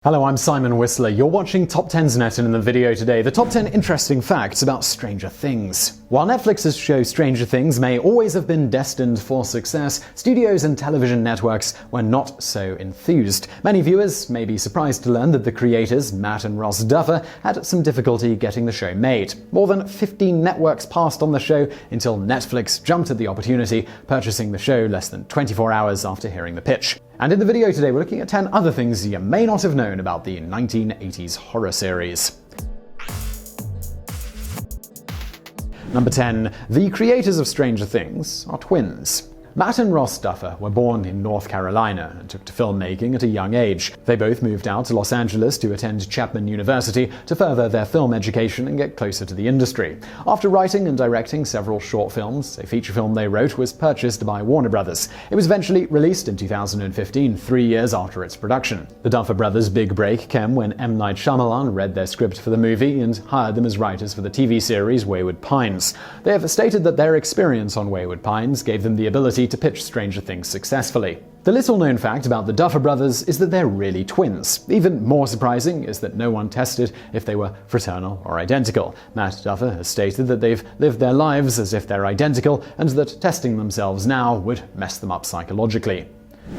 Hello, I'm Simon Whistler. You're watching TopTenzNet, and in the video today, the top 10 interesting facts about Stranger Things. While Netflix's show Stranger Things may always have been destined for success, studios and television networks were not so enthused. Many viewers may be surprised to learn that the creators, Matt and Ross Duffer, had some difficulty getting the show made. More than 15 networks passed on the show until Netflix jumped at the opportunity, purchasing the show less than 24 hours after hearing the pitch. And in the video today, we're looking at 10 other things you may not have known about the 1980s horror series. Number 10. The creators of Stranger Things are twins. Matt and Ross Duffer were born in North Carolina and took to filmmaking at a young age. They both moved out to Los Angeles to attend Chapman University to further their film education and get closer to the industry. After writing and directing several short films, a feature film they wrote was purchased by Warner Brothers. It was eventually released in 2015, 3 years after its production. The Duffer brothers' big break came when M. Night Shyamalan read their script for the movie and hired them as writers for the TV series Wayward Pines. They have stated that their experience on Wayward Pines gave them the ability to pitch Stranger Things successfully. The little-known fact about the Duffer brothers is that they're really twins. Even more surprising is that no one tested if they were fraternal or identical. Matt Duffer has stated that they've lived their lives as if they're identical, and that testing themselves now would mess them up psychologically.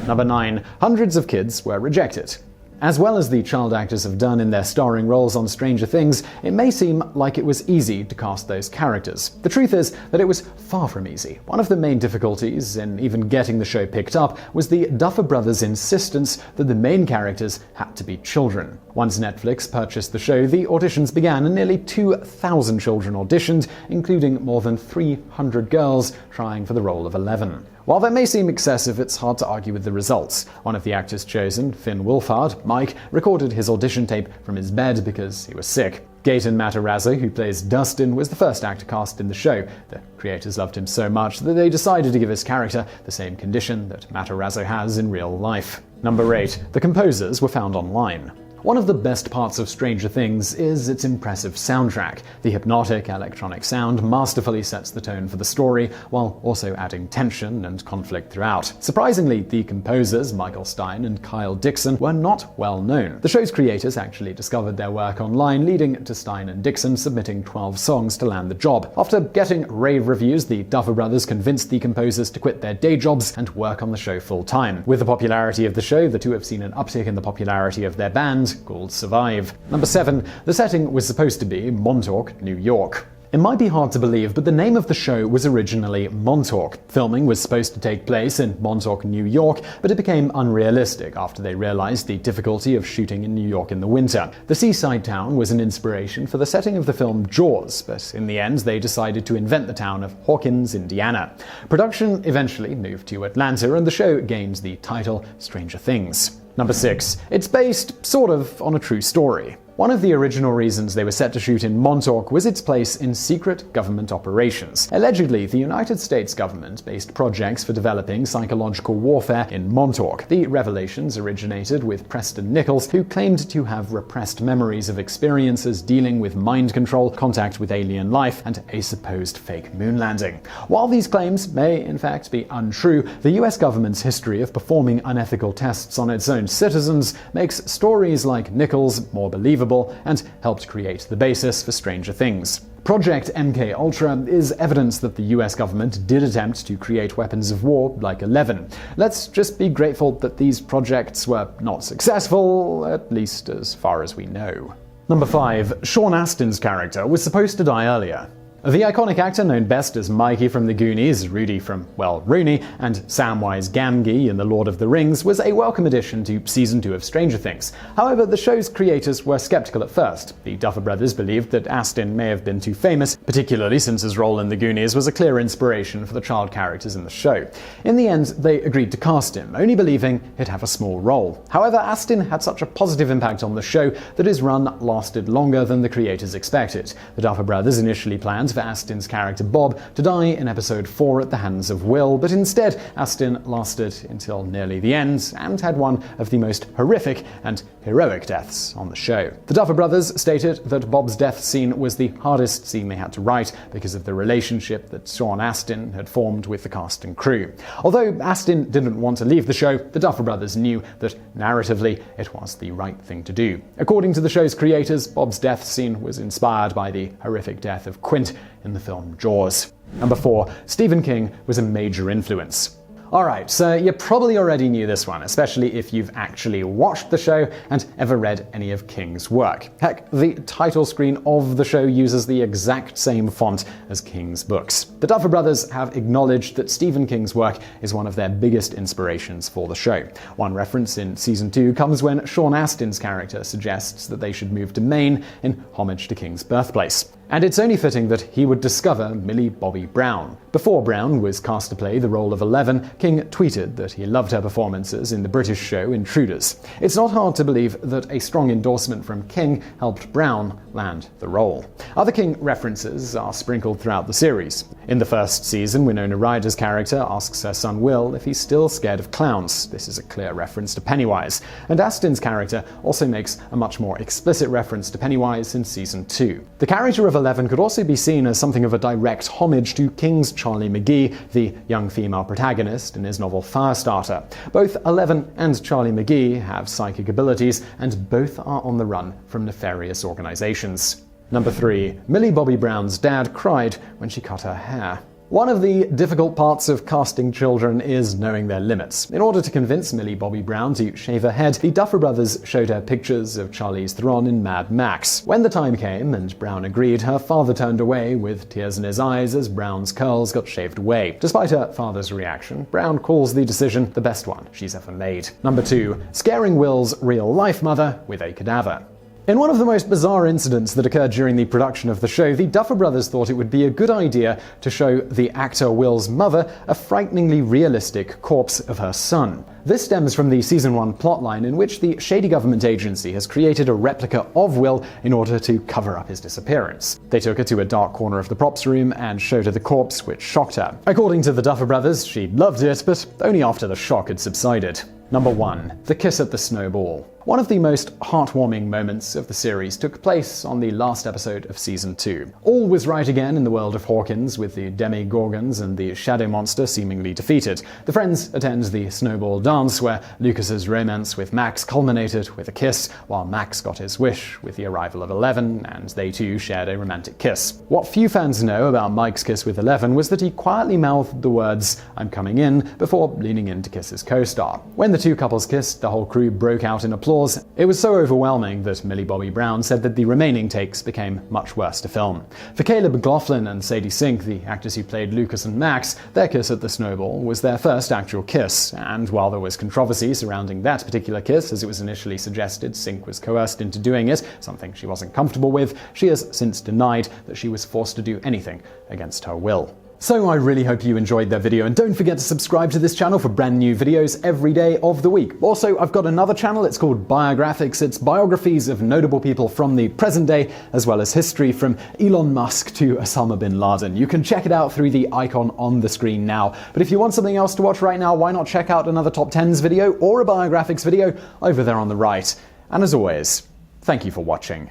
Number 9. Hundreds of kids were rejected. As well as the child actors have done in their starring roles on Stranger Things, it may seem like it was easy to cast those characters. The truth is that it was far from easy. One of the main difficulties in even getting the show picked up was the Duffer brothers' insistence that the main characters had to be children. Once Netflix purchased the show, the auditions began and nearly 2,000 children auditioned, including more than 300 girls trying for the role of 11. While that may seem excessive, it's hard to argue with the results. One of the actors chosen, Finn Wolfhard, Mike, recorded his audition tape from his bed because he was sick. Gaten Matarazzo, who plays Dustin, was the first actor cast in the show. The creators loved him so much that they decided to give his character the same condition that Matarazzo has in real life. Number 8. The composers were found online. One of the best parts of Stranger Things is its impressive soundtrack. The hypnotic electronic sound masterfully sets the tone for the story, while also adding tension and conflict throughout. Surprisingly, the composers, Michael Stein and Kyle Dixon, were not well known. The show's creators actually discovered their work online, leading to Stein and Dixon submitting 12 songs to land the job. After getting rave reviews, the Duffer brothers convinced the composers to quit their day jobs and work on the show full-time. With the popularity of the show, the two have seen an uptick in the popularity of their band, called Survive. Number 7. The setting was supposed to be Montauk, New York. It might be hard to believe, but the name of the show was originally Montauk. Filming was supposed to take place in Montauk, New York, but it became unrealistic after they realized the difficulty of shooting in New York in the winter. The seaside town was an inspiration for the setting of the film Jaws, but in the end they decided to invent the town of Hawkins, Indiana. Production eventually moved to Atlanta, and the show gained the title Stranger Things. Number 6. It's based, sort of, on a true story. One of the original reasons they were set to shoot in Montauk was its place in secret government operations. Allegedly, the United States government based projects for developing psychological warfare in Montauk. The revelations originated with Preston Nichols, who claimed to have repressed memories of experiences dealing with mind control, contact with alien life, and a supposed fake moon landing. While these claims may in fact be untrue, the US government's history of performing unethical tests on its own citizens makes stories like Nichols more believable and helped create the basis for Stranger Things. Project MKUltra is evidence that the US government did attempt to create weapons of war like 11. Let's just be grateful that these projects were not successful, at least as far as we know. Number 5. Sean Astin's character was supposed to die earlier. The iconic actor known best as Mikey from The Goonies, Rudy from, well, Rooney, and Samwise Gamgee in The Lord of the Rings was a welcome addition to Season 2 of Stranger Things. However, the show's creators were skeptical at first. The Duffer brothers believed that Astin may have been too famous, particularly since his role in The Goonies was a clear inspiration for the child characters in the show. In the end, they agreed to cast him, only believing he'd have a small role. However, Astin had such a positive impact on the show that his run lasted longer than the creators expected. The Duffer brothers initially planned for Astin's character Bob to die in episode 4 at the hands of Will, but instead Astin lasted until nearly the end and had one of the most horrific and heroic deaths on the show. The Duffer Brothers stated that Bob's death scene was the hardest scene they had to write because of the relationship that Sean Astin had formed with the cast and crew. Although Astin didn't want to leave the show, the Duffer Brothers knew that narratively it was the right thing to do. According to the show's creators, Bob's death scene was inspired by the horrific death of Quint in the film Jaws. Number 4. Stephen King was a major influence. Alright, so you probably already knew this one, especially if you've actually watched the show and ever read any of King's work. Heck, the title screen of the show uses the exact same font as King's books. The Duffer Brothers have acknowledged that Stephen King's work is one of their biggest inspirations for the show. One reference in season 2 comes when Sean Astin's character suggests that they should move to Maine in homage to King's birthplace. And it's only fitting that he would discover Millie Bobby Brown. Before Brown was cast to play the role of Eleven, King tweeted that he loved her performances in the British show Intruders. It's not hard to believe that a strong endorsement from King helped Brown land the role. Other King references are sprinkled throughout the series. In the first season, Winona Ryder's character asks her son Will if he's still scared of clowns. This is a clear reference to Pennywise. And Astin's character also makes a much more explicit reference to Pennywise in season 2. The character of Eleven could also be seen as something of a direct homage to King's Charlie McGee, the young female protagonist in his novel Firestarter. Both Eleven and Charlie McGee have psychic abilities, and both are on the run from nefarious organizations. Number 3. Millie Bobby Brown's dad cried when she cut her hair. One of the difficult parts of casting children is knowing their limits. In order to convince Millie Bobby Brown to shave her head, the Duffer Brothers showed her pictures of Charlize Theron in Mad Max. When the time came and Brown agreed, her father turned away with tears in his eyes as Brown's curls got shaved away. Despite her father's reaction, Brown calls the decision the best one she's ever made. Number 2. Scaring Will's real-life mother with a cadaver. In one of the most bizarre incidents that occurred during the production of the show, the Duffer Brothers thought it would be a good idea to show the actor Will's mother a frighteningly realistic corpse of her son. This stems from the season 1 plotline in which the shady government agency has created a replica of Will in order to cover up his disappearance. They took her to a dark corner of the props room and showed her the corpse, which shocked her. According to the Duffer Brothers, she loved it, but only after the shock had subsided. Number 1. The kiss at the snowball. One of the most heartwarming moments of the series took place on the last episode of season 2. All was right again in the world of Hawkins, with the Demi-Gorgons and the Shadow Monster seemingly defeated. The friends attend the snowball dance, where Lucas's romance with Max culminated with a kiss, while Max got his wish with the arrival of Eleven, and they too shared a romantic kiss. What few fans know about Mike's kiss with Eleven was that he quietly mouthed the words, "I'm coming in," before leaning in to kiss his co-star. When the two couples kissed, the whole crew broke out in applause. It was so overwhelming that Millie Bobby Brown said that the remaining takes became much worse to film. For Caleb McLaughlin and Sadie Sink, the actors who played Lucas and Max, their kiss at the snowball was their first actual kiss, and while there was controversy surrounding that particular kiss, as it was initially suggested Sink was coerced into doing it, something she wasn't comfortable with, she has since denied that she was forced to do anything against her will. So I really hope you enjoyed that video, and don't forget to subscribe to this channel for brand new videos every day of the week. Also, I've got another channel, it's called Biographics. It's biographies of notable people from the present day, as well as history from Elon Musk to Osama bin Laden. You can check it out through the icon on the screen now. But if you want something else to watch right now, why not check out another TopTenz video or a Biographics video over there on the right. And as always, thank you for watching.